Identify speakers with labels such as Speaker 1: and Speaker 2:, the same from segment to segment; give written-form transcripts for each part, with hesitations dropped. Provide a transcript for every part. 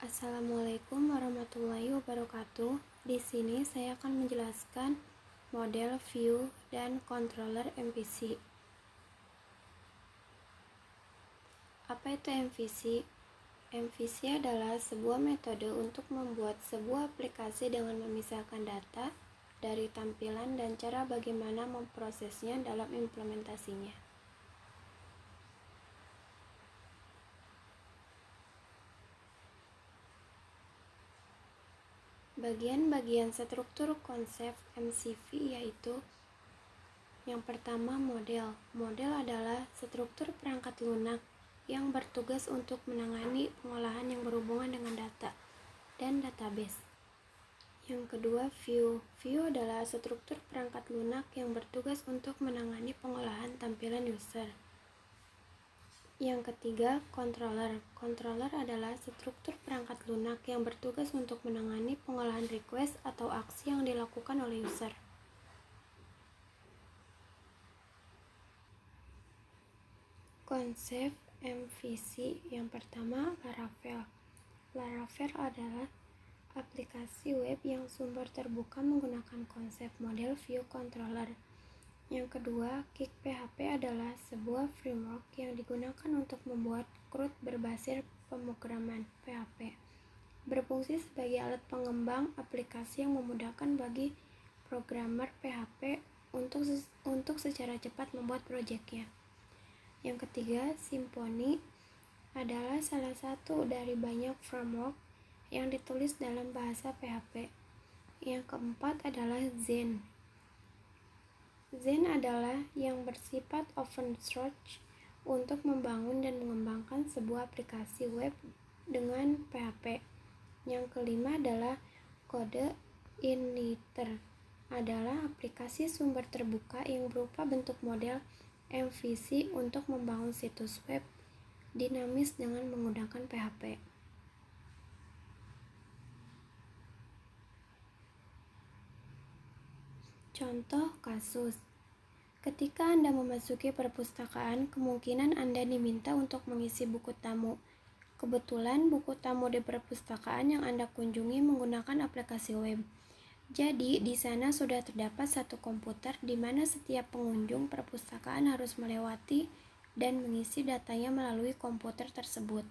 Speaker 1: Assalamualaikum warahmatullahi wabarakatuh. Di sini saya akan menjelaskan model view dan controller MVC. Apa itu MVC? MVC adalah sebuah metode untuk membuat sebuah aplikasi dengan memisahkan data dari tampilan dan cara bagaimana memprosesnya dalam implementasinya. Bagian-bagian struktur konsep MCV yaitu yang pertama model. Model adalah struktur perangkat lunak yang bertugas untuk menangani pengolahan yang berhubungan dengan data dan database. Yang kedua view. View adalah struktur perangkat lunak yang bertugas untuk menangani pengolahan tampilan user. Yang ketiga, controller. Controller adalah struktur perangkat lunak yang bertugas untuk menangani pengolahan request atau aksi yang dilakukan oleh user. Konsep MVC yang pertama, Laravel. Laravel adalah aplikasi web yang sumber terbuka menggunakan konsep model view controller. Yang kedua, Kick.php adalah sebuah framework yang digunakan untuk membuat CRUD berbasis pemrograman PHP. Berfungsi sebagai alat pengembang aplikasi yang memudahkan bagi programmer PHP untuk secara cepat membuat proyeknya. Yang ketiga, Symfony adalah salah satu dari banyak framework yang ditulis dalam bahasa PHP. Yang keempat adalah Zen. Zen adalah yang bersifat open source untuk membangun dan mengembangkan sebuah aplikasi web dengan PHP. Yang kelima adalah CodeIgniter, adalah aplikasi sumber terbuka yang berupa bentuk model MVC untuk membangun situs web dinamis dengan menggunakan PHP. Contoh kasus. Ketika Anda memasuki perpustakaan, kemungkinan Anda diminta untuk mengisi buku tamu. Kebetulan buku tamu di perpustakaan yang Anda kunjungi menggunakan aplikasi web. Jadi, di sana sudah terdapat satu komputer di mana setiap pengunjung perpustakaan harus melewati dan mengisi datanya melalui komputer tersebut.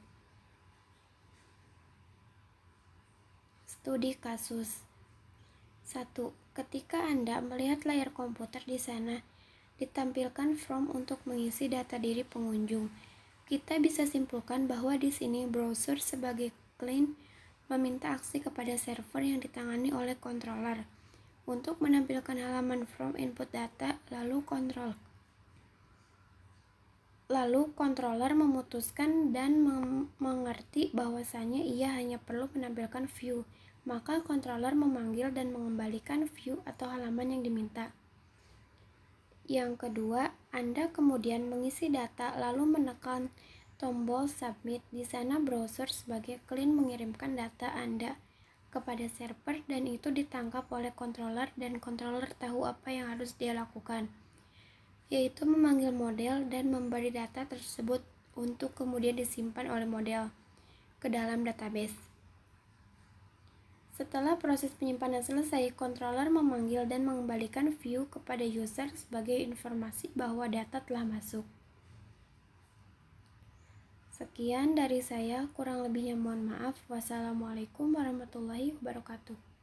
Speaker 1: Studi kasus. 1. Ketika Anda melihat layar komputer di sana, ditampilkan form untuk mengisi data diri pengunjung. Kita bisa simpulkan bahwa di sini browser sebagai client meminta aksi kepada server yang ditangani oleh controller untuk menampilkan halaman form input data, lalu controller memutuskan dan mengerti bahwasanya ia hanya perlu menampilkan view. Maka controller memanggil dan mengembalikan view atau halaman yang diminta. Yang kedua, Anda kemudian mengisi data lalu menekan tombol submit. Di sana browser sebagai client mengirimkan data Anda kepada server dan itu ditangkap oleh controller dan controller tahu apa yang harus dia lakukan, yaitu memanggil model dan memberi data tersebut untuk kemudian disimpan oleh model ke dalam database. Setelah proses penyimpanan selesai, controller memanggil dan mengembalikan view kepada user sebagai informasi bahwa data telah masuk. Sekian dari saya, kurang lebihnya mohon maaf. Wassalamualaikum warahmatullahi wabarakatuh.